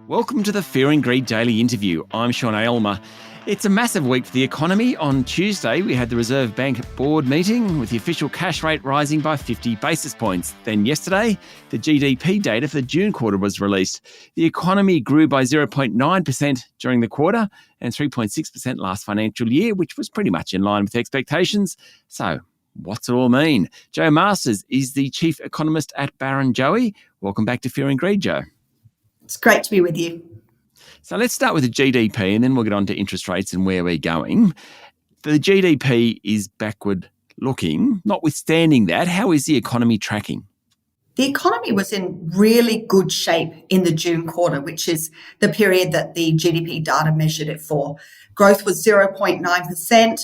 Welcome to the Fear and Greed Daily Interview. I'm Sean Aylmer. It's a massive week for the economy. On Tuesday, we had the Reserve Bank board meeting with the official cash rate rising by 50 basis points. Then yesterday, the GDP data for the June quarter was released. The economy grew by 0.9% during the quarter and 3.6% last financial year, which was pretty much in line with expectations. So, what's it all mean? Joe Masters is the Chief Economist at Barrenjoey. Welcome back to Fear and Greed, Joe. It's great to be with you. So let's start with the GDP and then we'll get on to interest rates and where we're going. The GDP is backward looking. Notwithstanding that, how is the economy tracking? The economy was in really good shape in the June quarter, which is the period that the GDP data measured it for. Growth was 0.9%,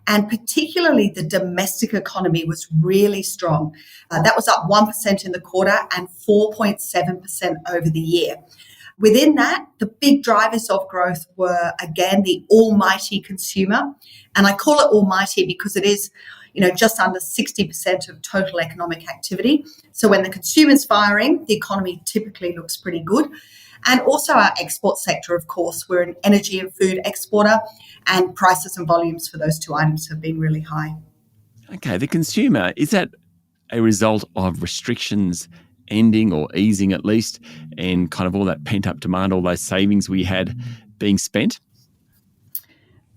and particularly the domestic economy was really strong. That was up 1% in the quarter and 4.7% over the year. Within that, the big drivers of growth were, again, the almighty consumer. And I call it almighty because it is, just under 60% of total economic activity. So when the consumer's firing, the economy typically looks pretty good. And also our export sector, of course, we're an energy and food exporter, and prices and volumes for those two items have been really high. Okay, the consumer, is that a result of restrictions ending or easing at least, and kind of all that pent-up demand, all those savings we had being spent?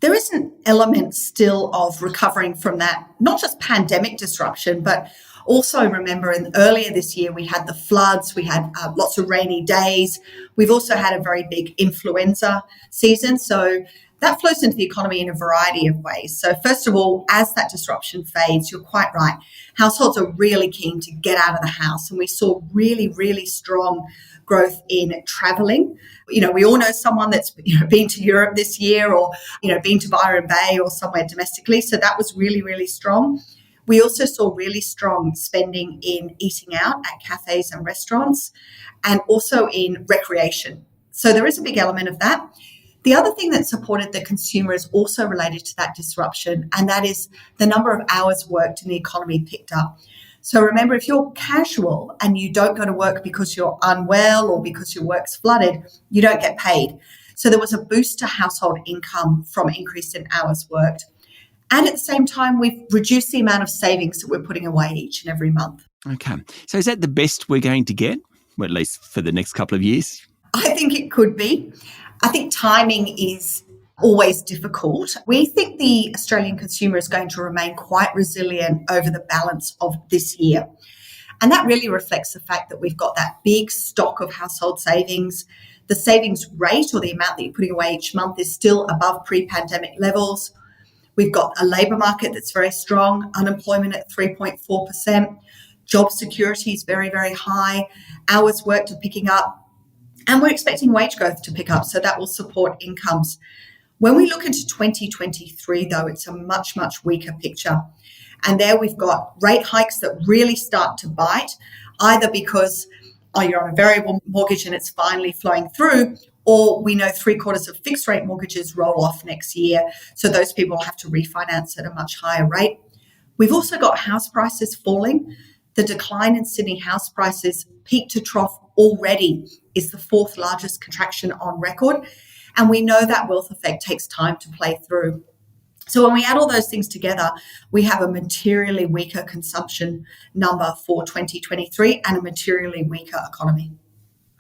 There is an element still of recovering from that, not just pandemic disruption, but also remember earlier this year we had the floods, we had lots of rainy days. We've also had a very big influenza season. So that flows into the economy in a variety of ways. So first of all, as that disruption fades, you're quite right. Households are really keen to get out of the house. And we saw really, really strong growth in traveling. We all know someone that's been to Europe this year or, been to Byron Bay or somewhere domestically. So that was really, really strong. We also saw really strong spending in eating out at cafes and restaurants and also in recreation. So there is a big element of that. The other thing that supported the consumer is also related to that disruption, and that is the number of hours worked in the economy picked up. So remember, if you're casual and you don't go to work because you're unwell or because your work's flooded, you don't get paid. So there was a boost to household income from increase in hours worked. And at the same time, we've reduced the amount of savings that we're putting away each and every month. Okay. So is that the best we're going to get, or at least for the next couple of years? I think it could be. I think timing is always difficult. We think the Australian consumer is going to remain quite resilient over the balance of this year. And that really reflects the fact that we've got that big stock of household savings. The savings rate, or the amount that you're putting away each month, is still above pre-pandemic levels. We've got a labour market that's very strong, unemployment at 3.4%, job security is very, very high, hours worked are picking up, and we're expecting wage growth to pick up, so that will support incomes. When we look into 2023, though, it's a much, much weaker picture. And there we've got rate hikes that really start to bite, either because you're on a variable mortgage and it's finally flowing through, or we know 3/4 of fixed rate mortgages roll off next year. So those people have to refinance at a much higher rate. We've also got house prices falling. The decline in Sydney house prices, peak to trough already, is the fourth largest contraction on record. And we know that wealth effect takes time to play through. So when we add all those things together, we have a materially weaker consumption number for 2023 and a materially weaker economy.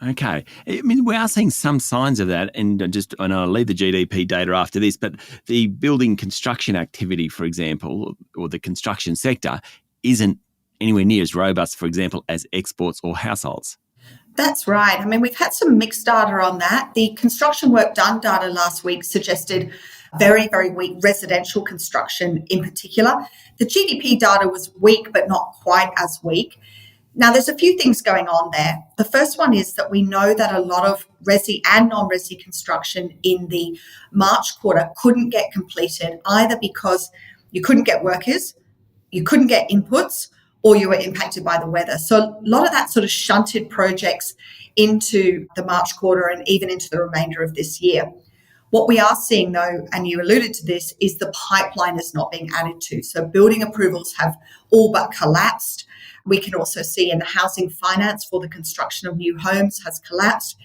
Okay. I mean, we are seeing some signs of that, and I'll leave the GDP data after this, but the building construction activity, for example, or the construction sector, isn't anywhere near as robust, for example, as exports or households. That's right. I mean, we've had some mixed data on that. The construction work done data last week suggested very, very weak residential construction in particular. The GDP data was weak, but not quite as weak. Now, there's a few things going on there. The first one is that we know that a lot of resi and non-resi construction in the March quarter couldn't get completed, either because you couldn't get workers, you couldn't get inputs, or you were impacted by the weather. So a lot of that sort of shunted projects into the March quarter and even into the remainder of this year. What we are seeing, though, and you alluded to this, is the pipeline is not being added to. So building approvals have all but collapsed. We can also see in the housing finance for the construction of new homes has collapsed.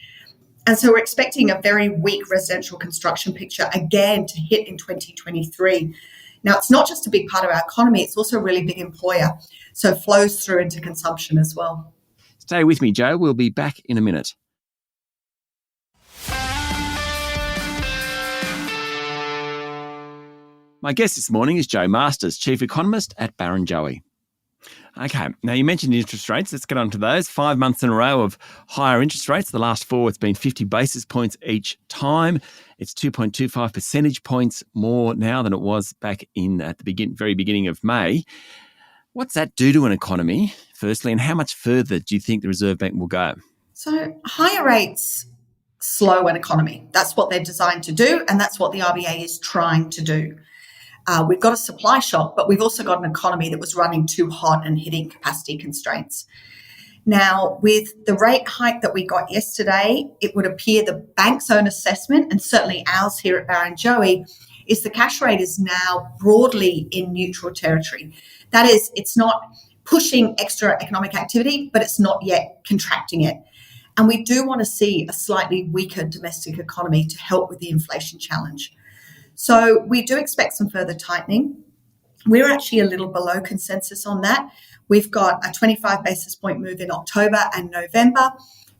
And so we're expecting a very weak residential construction picture again to hit in 2023. Now, it's not just a big part of our economy, it's also a really big employer. So it flows through into consumption as well. Stay with me, Joe. We'll be back in a minute. My guest this morning is Joe Masters, Chief Economist at Barrenjoey. Okay, now you mentioned interest rates. Let's get on to those. 5 months in a row of higher interest rates. The last four, it's been 50 basis points each time. It's 2.25 percentage points more now than it was back in at the very beginning of May. What's that do to an economy, firstly, and how much further do you think the Reserve Bank will go? So higher rates slow an economy. That's what they're designed to do, and that's what the RBA is trying to do. We've got a supply shock, but we've also got an economy that was running too hot and hitting capacity constraints. Now, with the rate hike that we got yesterday, it would appear the bank's own assessment, and certainly ours here at Barrenjoey, is the cash rate is now broadly in neutral territory. That is, it's not pushing extra economic activity, but it's not yet contracting it. And we do want to see a slightly weaker domestic economy to help with the inflation challenge. So we do expect some further tightening. We're actually a little below consensus on that. We've got a 25 basis point move in October and November,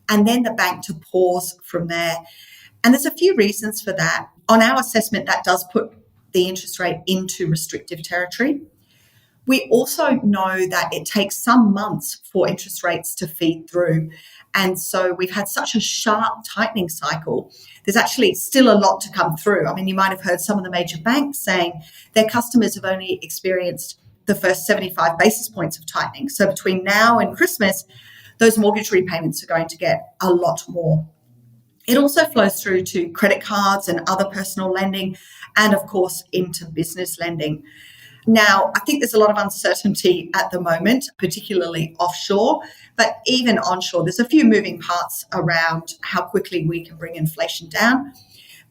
and then the bank to pause from there. And there's a few reasons for that. On our assessment, that does put the interest rate into restrictive territory. We also know that it takes some months for interest rates to feed through. And so we've had such a sharp tightening cycle. There's actually still a lot to come through. I mean, you might have heard some of the major banks saying their customers have only experienced the first 75 basis points of tightening. So between now and Christmas, those mortgage repayments are going to get a lot more. It also flows through to credit cards and other personal lending, and of course into business lending. Now, I think there's a lot of uncertainty at the moment, particularly offshore, but even onshore, there's a few moving parts around how quickly we can bring inflation down.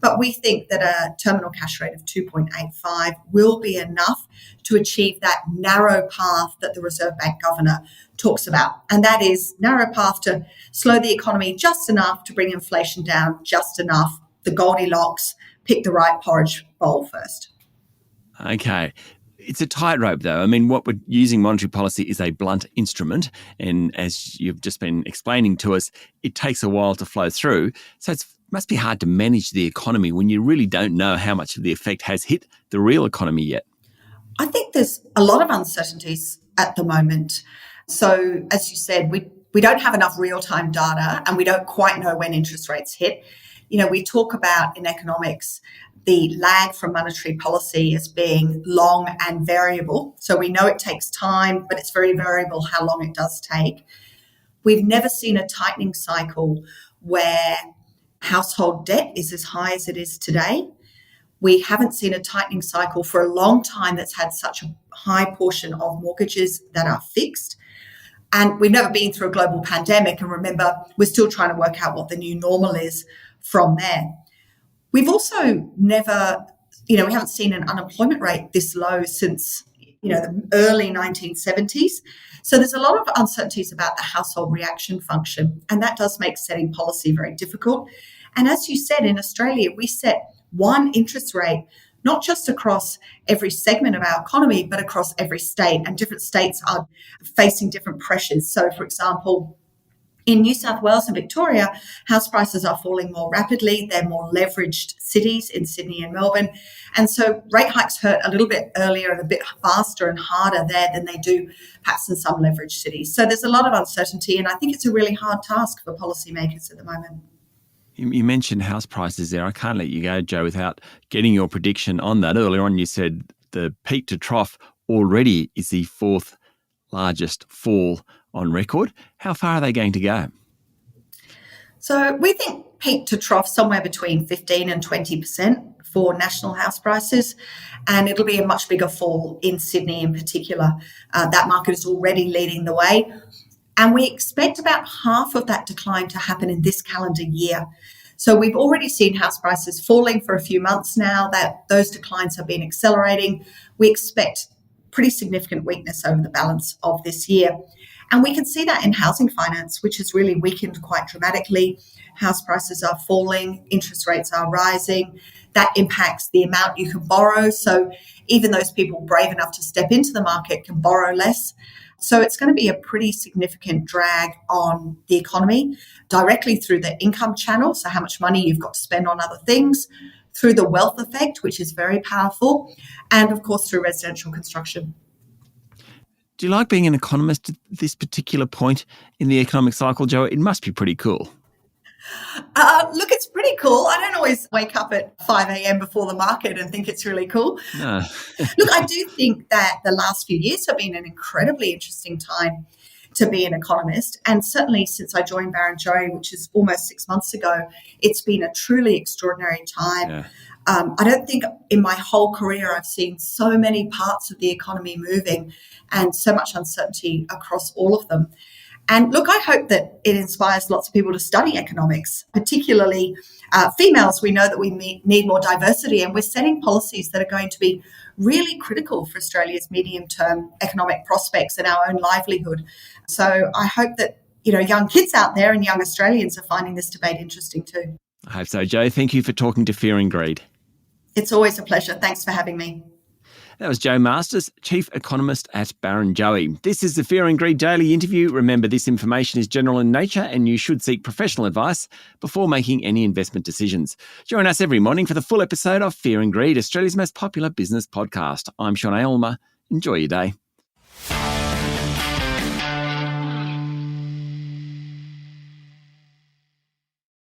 But we think that a terminal cash rate of 2.85 will be enough to achieve that narrow path that the Reserve Bank governor talks about. And that is narrow path to slow the economy just enough to bring inflation down, just enough, the Goldilocks, pick the right porridge bowl first. Okay. It's a tightrope, though. I mean, what we're using monetary policy is a blunt instrument. And as you've just been explaining to us, it takes a while to flow through. So it must be hard to manage the economy when you really don't know how much of the effect has hit the real economy yet. I think there's a lot of uncertainties at the moment. So as you said, we don't have enough real-time data and we don't quite know when interest rates hit. You know, we talk about in economics the lag from monetary policy as being long and variable. So we know it takes time, but it's very variable how long it does take. We've never seen a tightening cycle where household debt is as high as it is today. We haven't seen a tightening cycle for a long time that's had such a high portion of mortgages that are fixed. And we've never been through a global pandemic. And remember, we're still trying to work out what the new normal is from there. We've also never, we haven't seen an unemployment rate this low since, the early 1970s. So there's a lot of uncertainties about the household reaction function, and that does make setting policy very difficult. And as you said, in Australia, we set one interest rate, not just across every segment of our economy, but across every state, and different states are facing different pressures. So, for example, in New South Wales and Victoria, house prices are falling more rapidly. They're more leveraged cities in Sydney and Melbourne. And so rate hikes hurt a little bit earlier and a bit faster and harder there than they do perhaps in some leveraged cities. So there's a lot of uncertainty, and I think it's a really hard task for policymakers at the moment. You mentioned house prices there. I can't let you go, Joe, without getting your prediction on that. Earlier on, you said the peak to trough already is the fourth largest fall on record. How far are they going to go? So we think peak to trough somewhere between 15 and 20% for national house prices, and it'll be a much bigger fall in Sydney in particular. That market is already leading the way, and we expect about half of that decline to happen in this calendar year. So we've already seen house prices falling for a few months now, that those declines have been accelerating. We expect pretty significant weakness over the balance of this year. And we can see that in housing finance, which has really weakened quite dramatically. House prices are falling, interest rates are rising. That impacts the amount you can borrow. So even those people brave enough to step into the market can borrow less. So it's going to be a pretty significant drag on the economy directly through the income channel. So how much money you've got to spend on other things, through the wealth effect, which is very powerful, and of course through residential construction. Do you like being an economist at this particular point in the economic cycle, Joe? It must be pretty cool. Look, it's pretty cool. I don't always wake up at 5 a.m. before the market and think it's really cool. No. Look, I do think that the last few years have been an incredibly interesting time to be an economist. And certainly since I joined Barrenjoey, which is almost 6 months ago, it's been a truly extraordinary time. Yeah. I don't think in my whole career I've seen so many parts of the economy moving and so much uncertainty across all of them. And look, I hope that it inspires lots of people to study economics, particularly females. We know that we need more diversity, and we're setting policies that are going to be really critical for Australia's medium-term economic prospects and our own livelihood. So I hope that, young kids out there and young Australians are finding this debate interesting too. I hope so, Joe. Thank you for talking to Fear and Greed. It's always a pleasure. Thanks for having me. That was Joe Masters, Chief Economist at Barrenjoey. This is the Fear and Greed Daily Interview. Remember, this information is general in nature and you should seek professional advice before making any investment decisions. Join us every morning for the full episode of Fear and Greed, Australia's most popular business podcast. I'm Sean Aylmer. Enjoy your day.